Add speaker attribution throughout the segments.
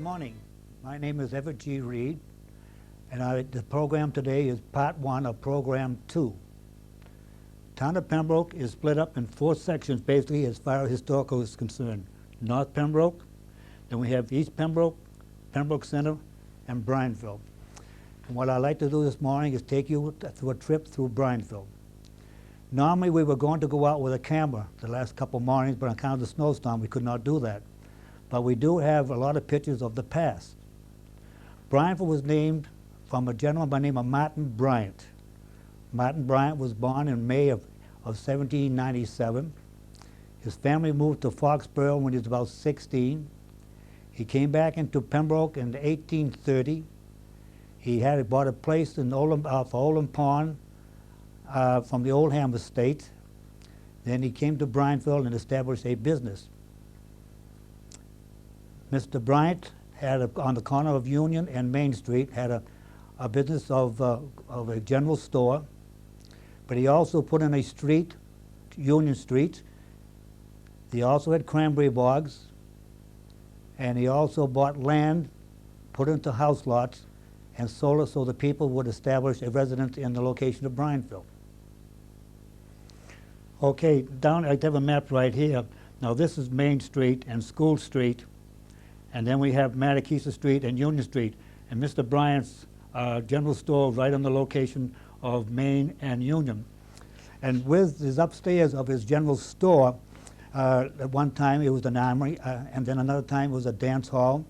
Speaker 1: morning. My name is Everett G. Reed, and the program today is part 1 of program 2. Town of Pembroke is split up in 4 sections basically as far as historical is concerned. North Pembroke, then we have East Pembroke, Pembroke Center, and Bryantville. And what I'd like to do this morning is take you through a trip through Bryantville. Normally we were going to go out with a camera the last couple mornings, but on account of the snowstorm we could not do that. But we do have a lot of pictures of the past. Bryantville was named from a gentleman by the name of Martin Bryant. Martin Bryant was born in May of 1797. His family moved to Foxborough when he was about 16. He came back into Pembroke in 1830. He had bought a place in Oldham Pond from the Oldham estate. Then he came to Bryantville and established a business. Mr. Bryant had on the corner of Union and Main Street had a business of a general store, but he also put in a street, Union Street. He also had cranberry bogs, and he also bought land, put into house lots, and sold it so the people would establish a residence in the location of Bryantville. Okay, down, I have a map right here. Now this is Main Street and School Street, and then we have Mattakesa Street and Union Street, and Mr. Bryant's general store right on the location of Main and Union. And with his upstairs of his general store, at one time it was an armory, and then another time it was a dance hall,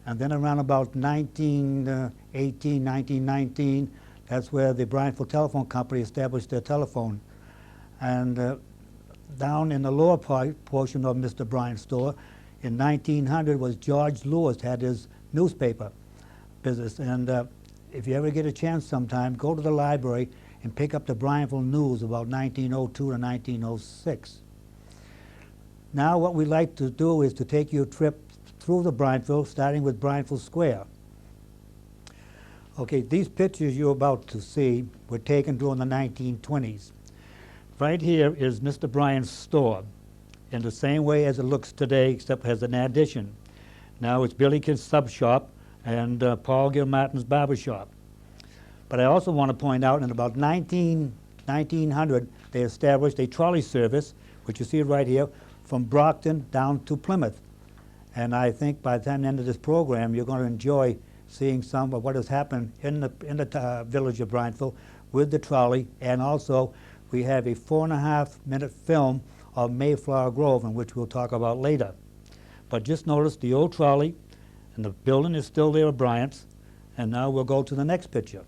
Speaker 1: and then around about 1918, 1919, that's where the Bryantville Telephone Company established their telephone. And down in the lower portion of Mr. Bryant's store, in 1900 was George Lewis had his newspaper business. And if you ever get a chance sometime, go to the library and pick up the Bryantville News about 1902 to 1906. Now what we'd like to do is to take you a trip through the Bryantville, starting with Bryantville Square. Okay, these pictures you're about to see were taken during the 1920s. Right here is Mr. Bryant's store, in the same way as it looks today, except has an addition. Now it's Billy Kid's Sub Shop and Paul Gilmartin's Barber Shop. But I also want to point out in about 1900, they established a trolley service, which you see right here, from Brockton down to Plymouth. And I think by the time the end of this program, you're going to enjoy seeing some of what has happened in the village of Bryantville with the trolley. And also, we have a 4.5-minute film of Mayflower Grove, in which we'll talk about later. But just notice the old trolley, and the building is still there at Bryant's. And now we'll go to the next picture.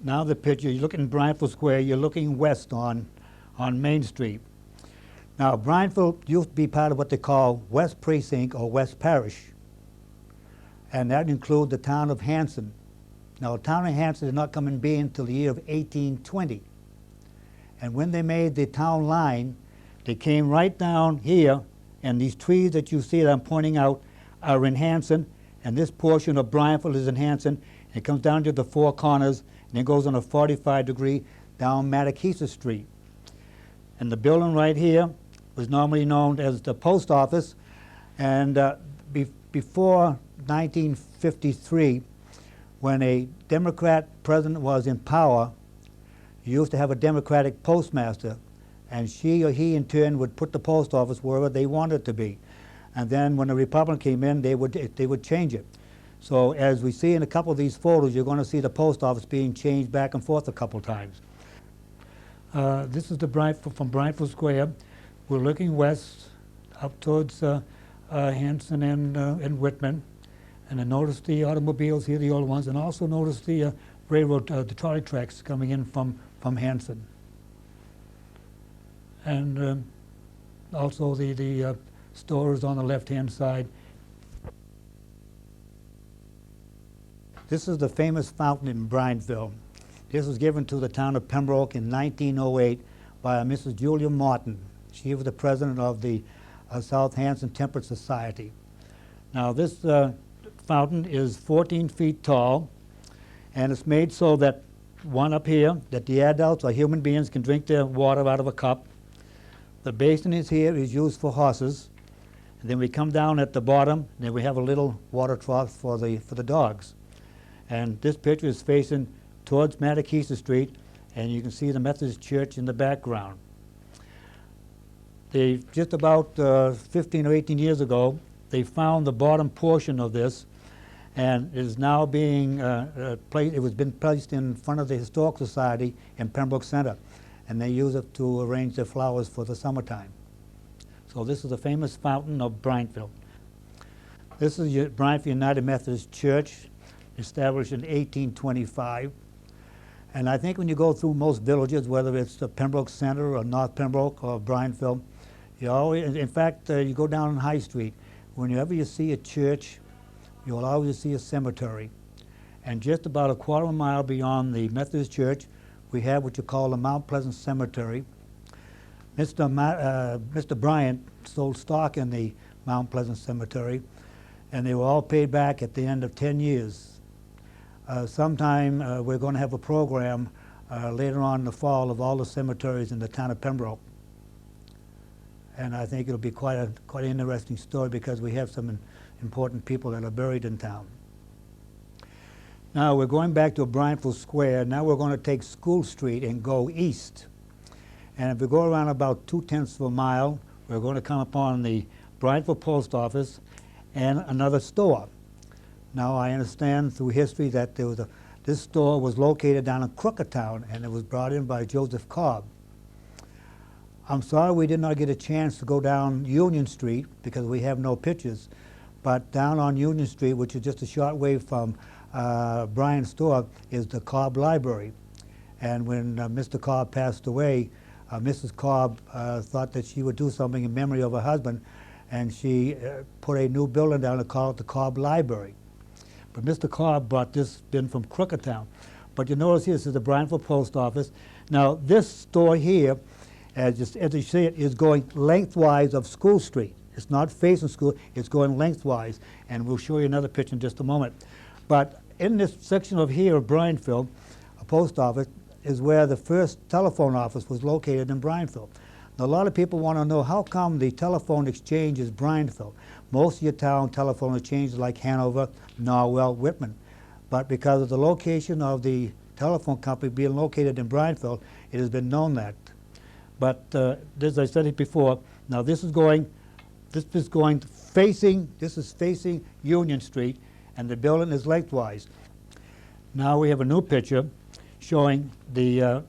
Speaker 1: Now the picture, you look in Bryantville Square, you're looking west on Main Street. Now Bryantville used to be part of what they call West Precinct or West Parish. And that includes the town of Hanson. Now the town of Hanson did not come in being until the year of 1820. And when they made the town line, they came right down here, and these trees that you see that I'm pointing out are in Hanson, and this portion of Bryantville is in Hanson. And it comes down to the 4 corners, and it goes on a 45-degree down Mattakesa Street. And the building right here was normally known as the post office, and before 1953, when a Democrat president was in power, you used to have a Democratic postmaster, and she or he in turn would put the post office wherever they wanted it to be. And then when the Republican came in, they would change it. So as we see in a couple of these photos, you're going to see the post office being changed back and forth a couple times. This is the from Bryantville Square. We're looking west up towards Hanson and Whitman. And then notice the automobiles here, the old ones, and also notice the railroad, the trolley tracks coming in from Hanson. And also the stores on the left-hand side. This is the famous fountain in Bryantville. This was given to the town of Pembroke in 1908 by Mrs. Julia Martin. She was the president of the South Hanson Temperance Society. Now this fountain is 14 feet tall, and it's made so that one up here, that the adults or human beings can drink their water out of a cup. The basin is here is used for horses, And then we come down at the bottom, and then we have a little water trough for the dogs. And this picture is facing towards Mattakesa Street, and you can see the Methodist Church in the background. Just about 15 or 18 years ago, they found the bottom portion of this, and it is now being placed. It was been placed in front of the Historical Society in Pembroke Center, and they use it to arrange their flowers for the summertime. So this is the famous fountain of Bryantville. This is Bryantville United Methodist Church, established in 1825. And I think when you go through most villages, whether it's the Pembroke Center or North Pembroke or Bryantville, you always, in fact, you go down on High Street, whenever you see a church, you'll always see a cemetery. And just about a quarter of a mile beyond the Methodist Church, we have what you call the Mount Pleasant Cemetery. Mr. Bryant sold stock in the Mount Pleasant Cemetery, and they were all paid back at the end of 10 years. Sometime we're going to have a program later on in the fall of all the cemeteries in the town of Pembroke. And I think it'll be quite an interesting story because we have some important people that are buried in town. Now we're going back to Bryantville Square. Now we're going to take School Street and go east. And if we go around about 2/10 of a mile, we're going to come upon the Bryantville Post Office and another store. Now I understand through history that this store was located down in Crooktown, and it was brought in by Joseph Cobb. I'm sorry we did not get a chance to go down Union Street because we have no pictures, but down on Union Street, which is just a short way from Bryant's store, is the Cobb Library. And when Mr. Cobb passed away, Mrs. Cobb thought that she would do something in memory of her husband, and she put a new building down and called it the Cobb Library. But Mr. Cobb brought this bin from Crooktown. But you notice here, this is the Bryantville Post Office. Now this store here, as you see it, is going lengthwise of School Street. It's not facing school, it's going lengthwise. And we'll show you another picture in just a moment. But in this section of here of Bryantville, a post office, is where the first telephone office was located in Bryantville. Now, a lot of people want to know how come the telephone exchange is Bryantville. Most of your town telephone exchanges like Hanover, Norwell, Whitman. But because of the location of the telephone company being located in Bryantville, it has been known that. But as I said it before, now this is facing Union Street, and the building is lengthwise. Now we have a new picture showing the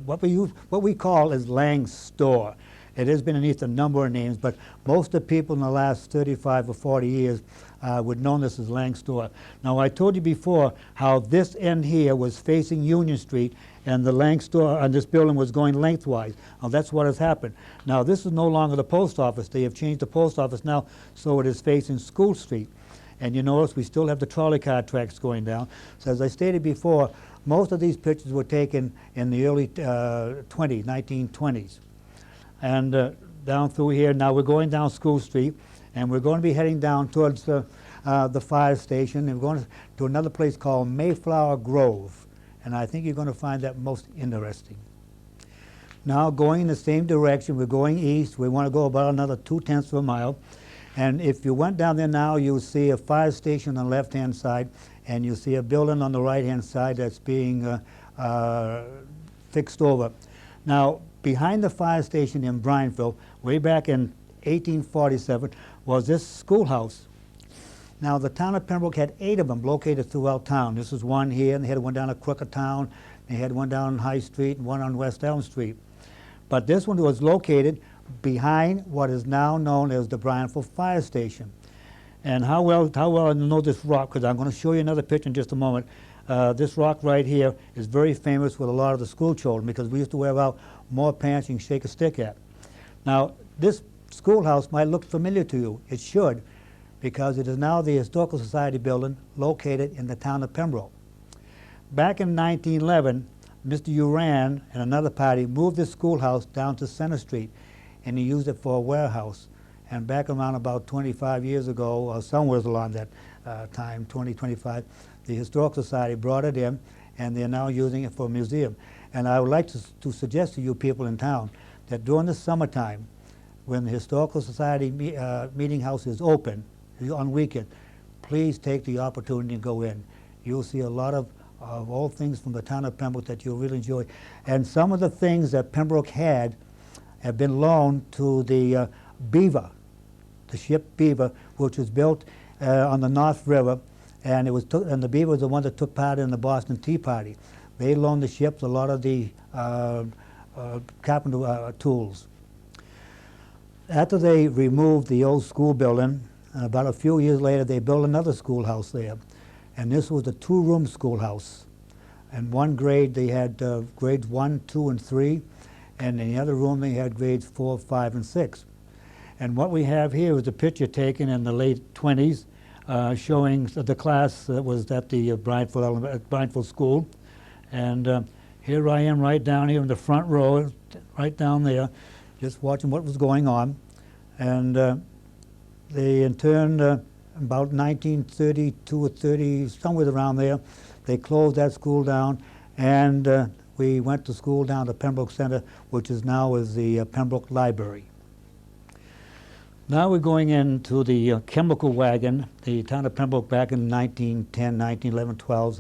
Speaker 1: what we call is Lang's store. It has been beneath a number of names, but most of the people in the last 35 or 40 years would know this as Lang's store. Now I told you before how this end here was facing Union Street, and the Lang store on this building was going lengthwise. Now that's what has happened. Now this is no longer the post office. They have changed the post office now so it is facing School Street. And you notice we still have the trolley car tracks going down. So as I stated before, most of these pictures were taken in the early 1920s. And down through here, now we're going down School Street, and we're going to be heading down towards the fire station, and we're going to another place called Mayflower Grove. And I think you're going to find that most interesting. Now going in the same direction, we're going east. We want to go about another 2/10 of a mile. And if you went down there now, you'll see a fire station on the left-hand side, and you'll see a building on the right-hand side that's being fixed over. Now, behind the fire station in Bryantville, way back in 1847, was this schoolhouse. Now, the town of Pembroke had 8 of them located throughout town. This is one here, and they had one down at Crooktown, they had one down on High Street, and one on West Elm Street. But this one was located behind what is now known as the Bryantville Fire Station. And how well I know this rock, because I'm going to show you another picture in just a moment. This rock right here is very famous with a lot of the school children because we used to wear out more pants you can shake a stick at. Now, this schoolhouse might look familiar to you. It should, because it is now the Historical Society building located in the town of Pembroke. Back in 1911, Mr. Uran and another party moved this schoolhouse down to Center Street, and he used it for a warehouse. And back around about 25 years ago, or somewhere along that time, 25, the Historical Society brought it in, and they're now using it for a museum. And I would like to suggest to you people in town that during the summertime, when the Historical Society meeting house is open on weekend, please take the opportunity and go in. You'll see a lot of old things from the town of Pembroke that you'll really enjoy. And some of the things that Pembroke had have been loaned to the Beaver, the ship Beaver, which was built on the North River, and and the Beaver was the one that took part in the Boston Tea Party. They loaned the ships a lot of the carpenter tools. After they removed the old school building, about a few years later, they built another schoolhouse there. And this was a two-room schoolhouse. And one grade, they had grades 1, 2, and 3. And in the other room, they had grades 4, 5, and 6. And what we have here is a picture taken in the late 20s showing the class that was at the Bryantville School. And here I am right down here in the front row, right down there, just watching what was going on. And they, in turn, about 1932 or 30, somewhere around there, they closed that school down, and we went to school down to Pembroke Center, which is now is the Pembroke Library. Now we're going into the chemical wagon. The town of Pembroke back in 1910, 1911, 12,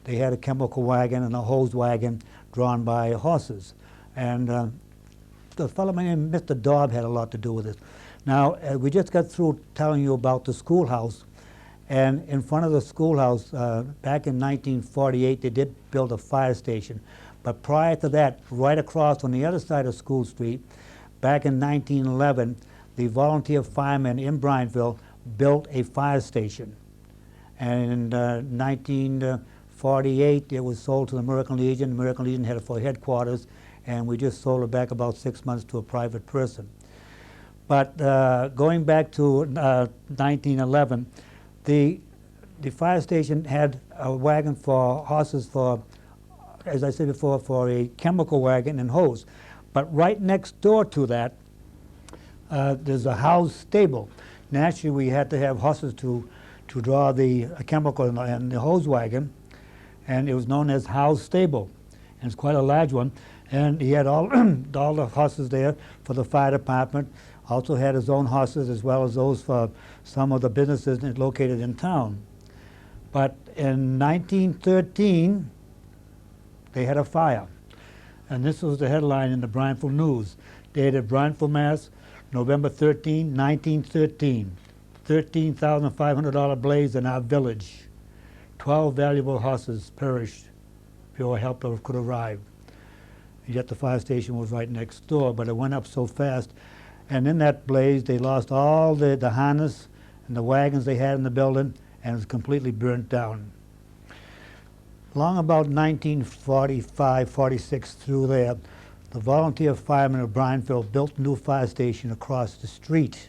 Speaker 1: they had a chemical wagon and a hose wagon drawn by horses. And the fellow named Mr. Dobb had a lot to do with it. Now, we just got through telling you about the schoolhouse, and in front of the schoolhouse, back in 1948, they did build a fire station. But prior to that, right across on the other side of School Street, back in 1911, the volunteer firemen in Bryantville built a fire station. And in 1948, it was sold to the American Legion. The American Legion had it for headquarters, and we just sold it back about 6 months to a private person. But going back to 1911, the fire station had a wagon for horses for, as I said before, for a chemical wagon and hose. But right next door to that, there's a house stable. Naturally, we had to have horses to draw the chemical and the hose wagon, and it was known as House Stable. And it's quite a large one. And he had all the horses there for the fire department. Also had his own horses as well as those for some of the businesses located in town. But in 1913, they had a fire. And this was the headline in the Bryantville News, dated Bryantville, Mass., November 13, 1913. $13,500 blaze in our village. 12 valuable horses perished before help could arrive. Yet the fire station was right next door, but it went up so fast. And in that blaze, they lost all the harness and the wagons they had in the building, and it was completely burnt down. Along about 1945, 46 through there, the volunteer firemen of Bryantville built a new fire station across the street.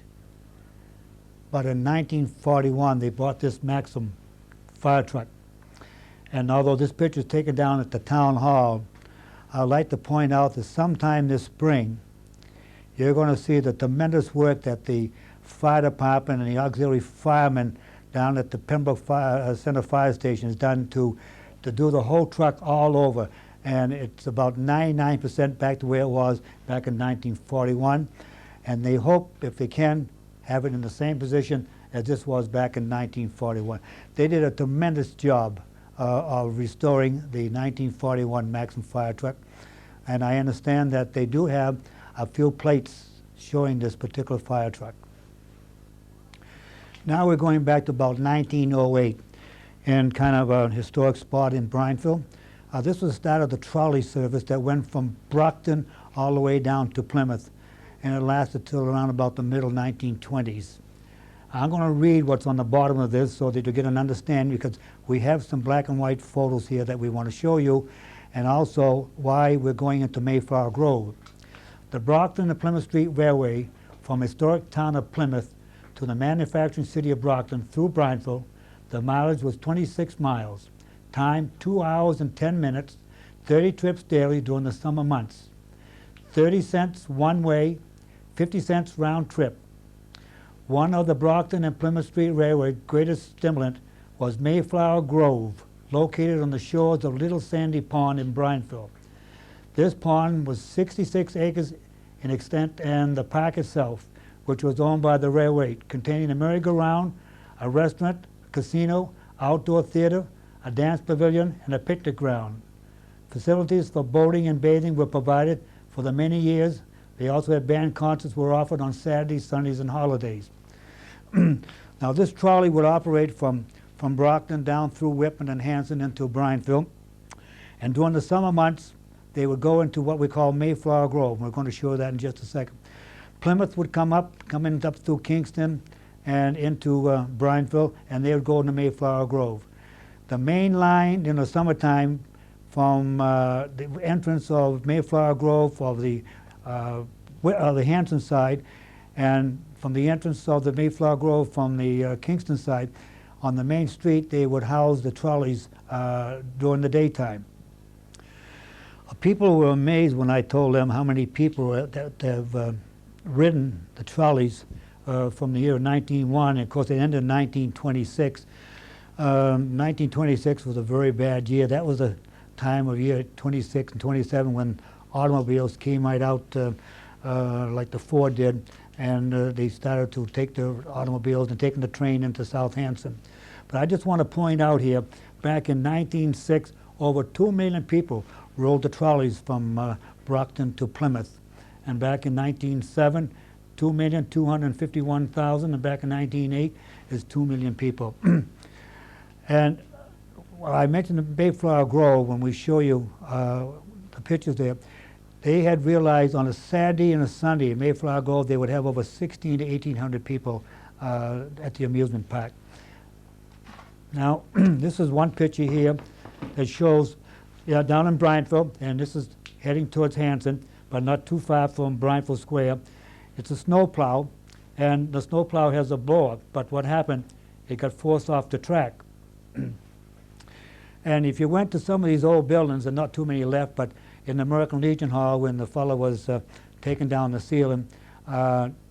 Speaker 1: But in 1941, they bought this Maxim fire truck. And although this picture is taken down at the town hall, I'd like to point out that sometime this spring, you're going to see the tremendous work that the fire department and the auxiliary firemen down at the Pembroke Center Fire Station has done to do the whole truck all over. And it's about 99% back to where it was back in 1941. And they hope, if they can, have it in the same position as this was back in 1941. They did a tremendous job of restoring the 1941 Maxim fire truck. And I understand that they do have a few plates showing this particular fire truck. Now we're going back to about 1908 in kind of a historic spot in Bryantville. This was the start of the trolley service that went from Brockton all the way down to Plymouth, and it lasted till around about the middle 1920s. I'm going to read what's on the bottom of this so that you get an understanding, because we have some black and white photos here that we want to show you, and also why we're going into Mayflower Grove. The Brockton and Plymouth Street Railway from historic town of Plymouth to the manufacturing city of Brockton through Bryantville, the mileage was 26 miles. Time, 2 hours and 10 minutes, 30 trips daily during the summer months. 30 cents one way, 50 cents round trip. One of the Brockton and Plymouth Street Railway greatest stimulant was Mayflower Grove, located on the shores of Little Sandy Pond in Bryantville. This pond was 66 acres in extent, and the park itself, which was owned by the railway, containing a merry-go-round, a restaurant, a casino, outdoor theater, a dance pavilion, and a picnic ground. Facilities for boating and bathing were provided for the many years. They also had band concerts were offered on Saturdays, Sundays, and holidays. Now this trolley would operate from Brockton down through Whitman and Hanson into Bryantville. And during the summer months, they would go into what we call Mayflower Grove. We're going to show that in just a second. Plymouth would come in up through Kingston and into Bryantville, and they would go into Mayflower Grove. The main line in the summertime from the entrance of Mayflower Grove of the Hanson side, and from the entrance of the Mayflower Grove from the Kingston side, on the main street they would house the trolleys during the daytime. People were amazed when I told them how many people that have ridden the trolleys from the year 1901. And of course, it ended in 1926. 1926 was a very bad year. That was a time of year 26 and 27 when automobiles came right out like the Ford did, and they started to take their automobiles and taking the train into South Hanson. But I just want to point out here, back in 1906, over 2 million people rode the trolleys from Brockton to Plymouth. And back in 1907, 2,251,000, and back in 1908 is 2 million people. And well, I mentioned the Mayflower Grove when we show you the pictures there. They had realized on a Saturday and a Sunday in Mayflower Grove they would have over 1,600 to 1,800 people at the amusement park. Now, this is one picture here that shows down in Bryantville, and this is heading towards Hanson, but not too far from Bryantville Square. It's a snowplow, and the snowplow has a blower, but what happened, it got forced off the track. And if you went to some of these old buildings, and not too many left, but in the American Legion Hall, when the fellow was taking down the ceiling,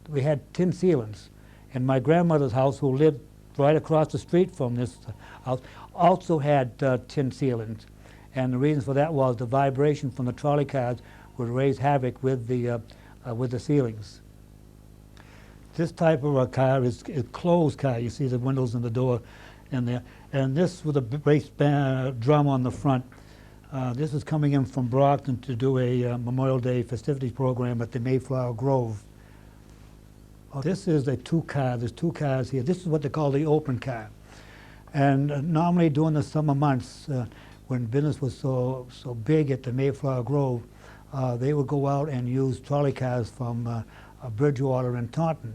Speaker 1: we had tin ceilings. And my grandmother's house, who lived right across the street from this house, also had tin ceilings. And the reason for that was the vibration from the trolley cars would raise havoc with the ceilings. This type of a car is a closed car. You see the windows and the door in there. And this with a bass drum on the front. This is coming in from Brockton to do a Memorial Day festivities program at the Mayflower Grove. This is a two-car. There's two cars here. This is what they call the open car. And normally during the summer months, when business was so big at the Mayflower Grove, they would go out and use trolley cars from Bridgewater and Taunton.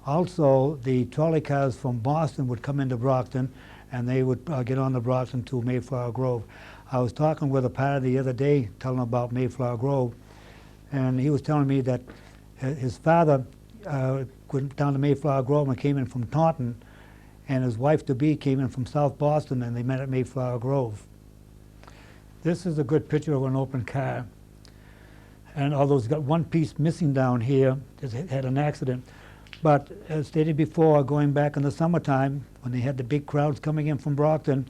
Speaker 1: Also, the trolley cars from Boston would come into Brockton, and they would get on the Brockton to Mayflower Grove. I was talking with a pilot the other day, telling him about Mayflower Grove, and he was telling me that his father went down to Mayflower Grove and came in from Taunton, and his wife-to-be came in from South Boston, and they met at Mayflower Grove. This is a good picture of an open car. And although it's got one piece missing down here, it had an accident. But as stated before, going back in the summertime, when they had the big crowds coming in from Brockton,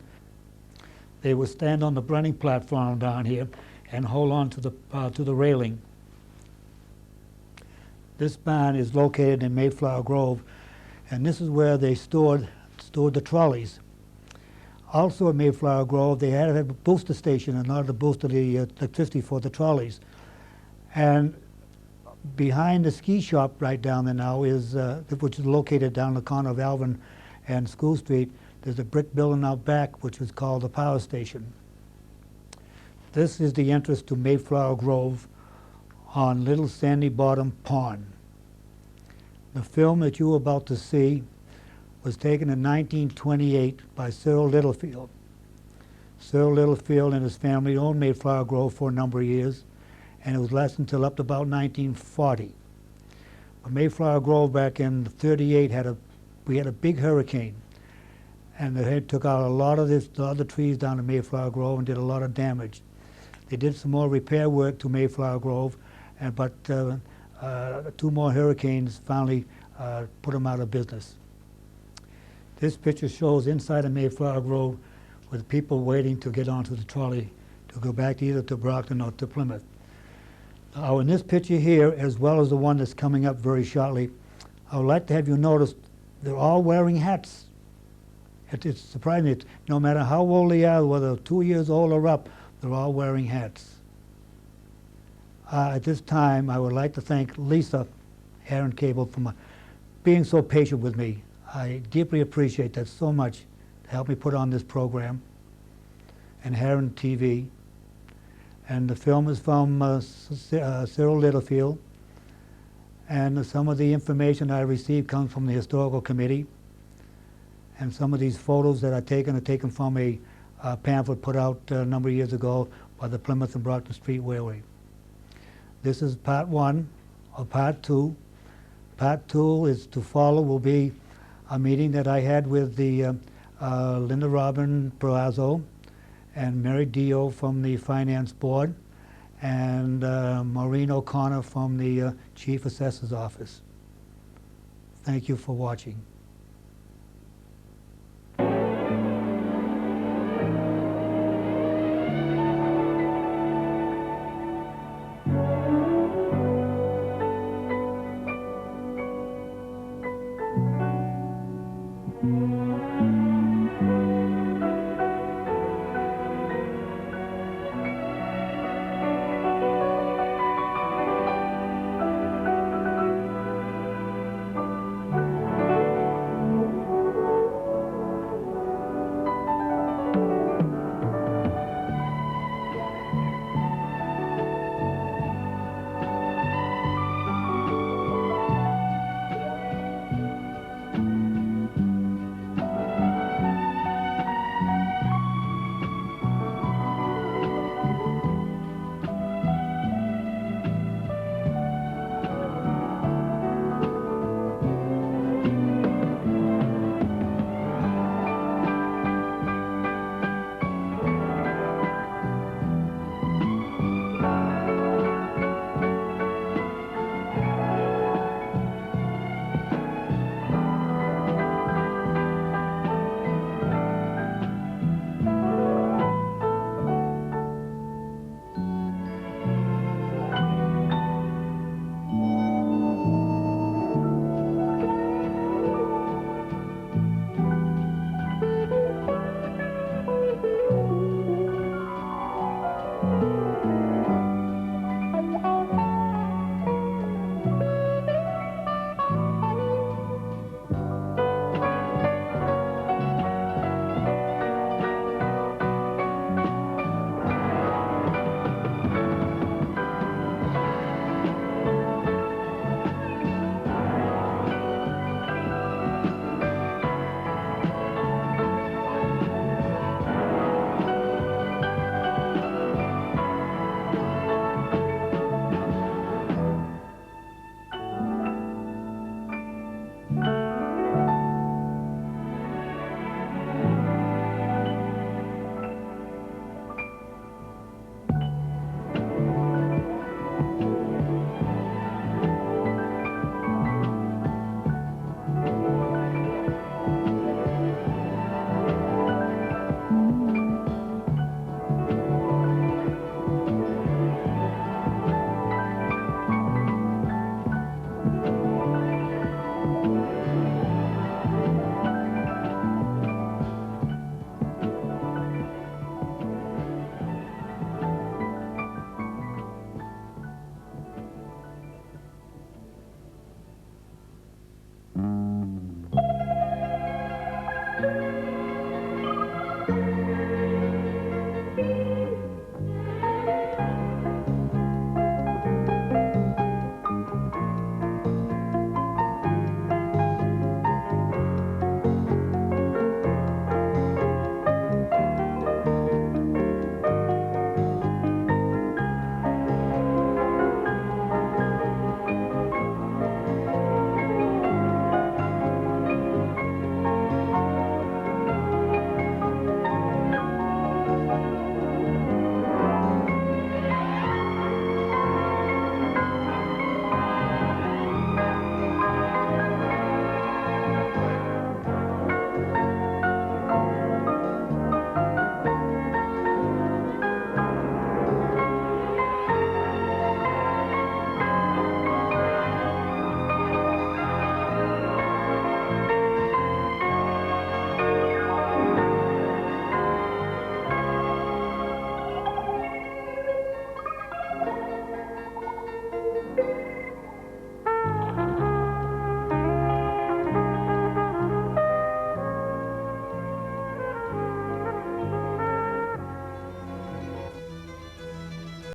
Speaker 1: they would stand on the running platform down here and hold on to the railing. This barn is located in Mayflower Grove, and this is where they stored the trolleys. Also at Mayflower Grove, they had to have a booster station in order to boost the electricity for the trolleys. And behind the ski shop right down there now is, which is located down the corner of Alvin and School Street, there's a brick building out back which is called the power station. This is the entrance to Mayflower Grove on Little Sandy Bottom Pond. The film that you were about to see was taken in 1928 by Cyril Littlefield. Cyril Littlefield and his family owned Mayflower Grove for a number of years, and it was lasted until up to about 1940. But Mayflower Grove back in '38 we had a big hurricane, and it took out a lot of the other trees down in Mayflower Grove and did a lot of damage. They did some more repair work to Mayflower Grove, but 2 more hurricanes finally put them out of business. This picture shows inside of Mayflower Grove with people waiting to get onto the trolley to go back either to Brockton or to Plymouth. In this picture here, as well as the one that's coming up very shortly, I would like to have you notice they're all wearing hats. It's surprising. No matter how old they are, whether 2 years old or up, they're all wearing hats. At this time, I would like to thank Lisa Aaron Cable for being so patient with me. I deeply appreciate that so much to help me put on this program, and Heron TV. And the film is from Cyril Littlefield. And some of the information I received comes from the Historical Committee. And some of these photos that are taken from a pamphlet put out a number of years ago by the Plymouth and Brockton Street Railway. This is part 1 of part 2. Part 2 is to follow, will be a meeting that I had with the Linda Robin Perazzo and Mary Dio from the Finance Board, and Maureen O'Connor from the Chief Assessor's Office. Thank you for watching.